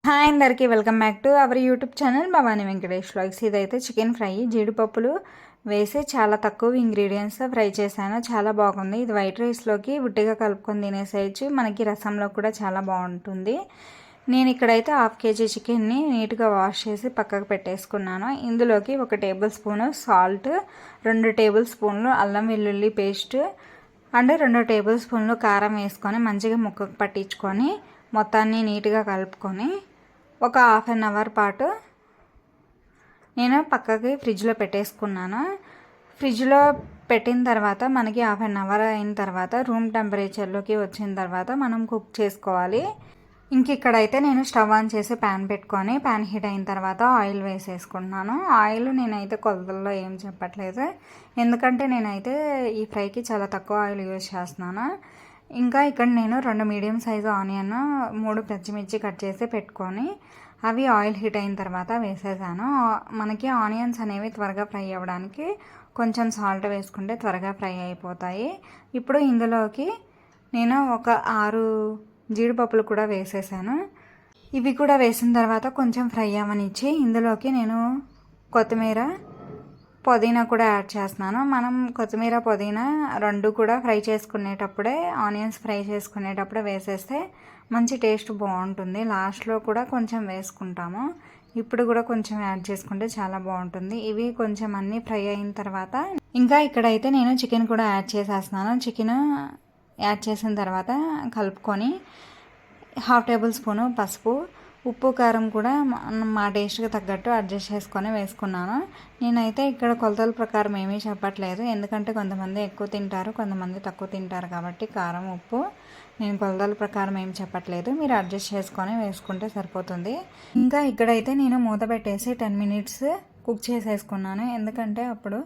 Hi అందరికీ welcome back to our YouTube channel Bhavani Venkatesh vlogs. ఇదైతే chicken fry జీడిపప్పులు వేసి చాలా తక్కువ ఇంగ్రీడియంట్స్తో ఫ్రై చేశాను. చాలా బాగుంది. ఇది వైట్ రైస్లోకి ఉట్టిగా కలుపుకొని తినేసేయచ్చు. మనకి రసంలో కూడా చాలా బాగుంటుంది. నేను ఇక్కడైతే 1/2 kg చికెన్ని నీట్గా వాష్ చేసి పక్కకు పెట్టేసుకున్నాను. ఇందులోకి 1 టేబుల్ స్పూను సాల్ట్, 2 టేబుల్ స్పూన్లు అల్లం వెల్లుల్లి పేస్ట్ అండ్ 2 టేబుల్ స్పూన్లు కారం వేసుకొని మంచిగా ముక్కకు పట్టించుకొని మొత్తాన్ని నీట్గా కలుపుకొని ఒక 1/2 అవర్ పాటు నేను పక్కకి ఫ్రిడ్జ్లో పెట్టేసుకున్నాను. ఫ్రిడ్జ్లో పెట్టిన తర్వాత మనకి 1/2 అవర్ అయిన తర్వాత రూమ్ టెంపరేచర్లోకి వచ్చిన తర్వాత మనం కుక్ చేసుకోవాలి. ఇక్కడైతే నేను స్టవ్ ఆన్ చేసి ప్యాన్ పెట్టుకొని ప్యాన్ హీట్ అయిన తర్వాత ఆయిల్ వేసేసుకుంటున్నాను. ఆయిల్ నేనైతే కొలతల్లో ఏం చెప్పట్లేదు, ఎందుకంటే నేనైతే ఈ ఫ్రైకి చాలా తక్కువ ఆయిల్ యూజ్ చేస్తున్నాను. ఇక్కడ నేను 2 మీడియం సైజు ఆనియన్, 3 పచ్చిమిర్చి కట్ చేసి పెట్టుకొని అవి ఆయిల్ హీట్ అయిన తర్వాత వేసేసాను. మనకి ఆనియన్స్ అనేవి త్వరగా ఫ్రై అవ్వడానికి కొంచెం సాల్ట్ వేసుకుంటే త్వరగా ఫ్రై అయిపోతాయి. ఇప్పుడు ఇందులోకి నేను ఒక 6 జీడిపప్పులు కూడా వేసేసాను. ఇవి కూడా వేసిన తర్వాత కొంచెం ఫ్రై అవ్వనిచ్చి ఇందులోకి నేను కొత్తిమీర, పుదీనా కూడా యాడ్ చేస్తున్నాను. మనం కొత్తిమీర, పుదీనా 2 కూడా ఫ్రై చేసుకునేటప్పుడే, ఆనియన్స్ ఫ్రై చేసుకునేటప్పుడే వేసేస్తే మంచి టేస్ట్ బాగుంటుంది. లాస్ట్లో కూడా కొంచెం వేసుకుంటాము. ఇప్పుడు కూడా కొంచెం యాడ్ చేసుకుంటే చాలా బాగుంటుంది. ఇవి కొంచెం అన్నీ ఫ్రై అయిన తర్వాత ఇక్కడైతే నేను చికెన్ కూడా యాడ్ చేసేస్తున్నాను. చికెన్ యాడ్ చేసిన తర్వాత కలుపుకొని 1/2 టేబుల్ స్పూను పసుపు, ఉప్పు, కారం కూడా మా టేస్ట్కి తగ్గట్టు అడ్జస్ట్ చేసుకొని వేసుకున్నాను. నేనైతే ఇక్కడ కొలతల ప్రకారం ఏమీ చెప్పట్లేదు, ఎందుకంటే కొంతమంది ఎక్కువ తింటారు, కొంతమంది తక్కువ తింటారు కాబట్టి కారం, ఉప్పు నేను కొలతల ప్రకారం ఏం చెప్పట్లేదు. మీరు అడ్జస్ట్ చేసుకొని వేసుకుంటే సరిపోతుంది. ఇక్కడైతే నేను మూత పెట్టేసి 10 మినిట్స్ కుక్ చేసేసుకున్నాను, ఎందుకంటే అప్పుడు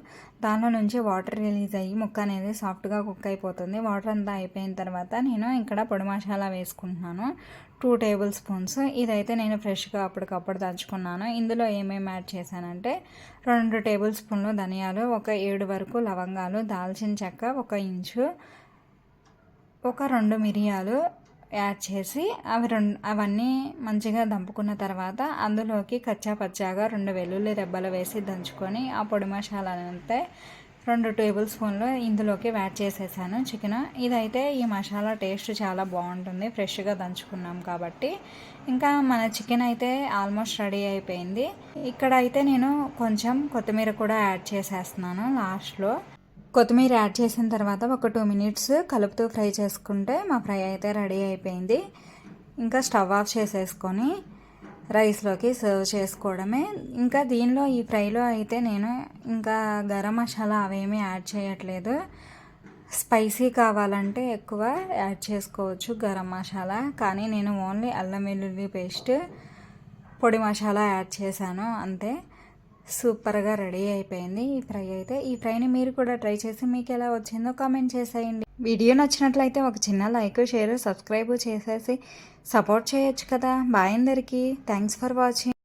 దానిలో నుంచి వాటర్ రిలీజ్ అయ్యి ముక్క అనేది సాఫ్ట్గా కుక్ అయిపోతుంది. వాటర్ అంతా అయిపోయిన తర్వాత నేను ఇక్కడ పొడి మసాలా వేసుకుంటున్నాను, 2 టేబుల్ స్పూన్స్. ఇదైతే నేను ఫ్రెష్గా అప్పటికప్పుడు దంచుకున్నాను. ఇందులో ఏమేమి యాడ్ చేశానంటే 2 టేబుల్ స్పూన్లు ధనియాలు, ఒక 7 వరకు లవంగాలు, దాల్చిన చెక్క 1 ఇంచు, ఒక 2 మిరియాలు యాడ్ చేసి అవన్నీ మంచిగా దంపుకున్న తర్వాత అందులోకి కచ్చా పచ్చాగా 2 వెల్లుల్లి రెబ్బలు వేసి దంచుకొని ఆ పొడి మసాలానంతా 2 టేబుల్ స్పూన్లు ఇందులోకి యాడ్ చేసేసాను చికెన్. ఇదైతే ఈ మసాలా టేస్ట్ చాలా బాగుంటుంది, ఫ్రెష్గా దంచుకున్నాం కాబట్టి. మన చికెన్ అయితే ఆల్మోస్ట్ రెడీ అయిపోయింది. ఇక్కడైతే నేను కొంచెం కొత్తిమీర కూడా యాడ్ చేసేస్తున్నాను లాస్ట్లో. కొత్తిమీర యాడ్ చేసిన తర్వాత ఒక 2 మినిట్స్ కలుపుతూ ఫ్రై చేసుకుంటే మా ఫ్రై అయితే రెడీ అయిపోయింది. స్టవ్ ఆఫ్ చేసేసుకొని రైస్లోకి సర్వ్ చేసుకోవడమే. దీనిలో ఈ ఫ్రైలో అయితే నేను గరం మసాలా అవేమీ యాడ్ చేయట్లేదు. స్పైసీ కావాలంటే ఎక్కువ యాడ్ చేసుకోవచ్చు గరం మసాలా, కానీ నేను ఓన్లీ అల్లం వెల్లుల్లి పేస్ట్, పొడి మసాలా యాడ్ చేశాను అంతే. సూపర్గా రెడీ అయిపోయింది ఈ ఫ్రై అయితే. ఈ ఫ్రైని మీరు కూడా ట్రై చేసి మీకు ఎలా వచ్చిందో కామెంట్ చేసేయండి. వీడియో నచ్చినట్లయితే ఒక చిన్న లైక్, షేర్, సబ్స్క్రైబ్ చేసేసి సపోర్ట్ చేయొచ్చు కదా. బాయ్ అందరికీ. Thanks for watching.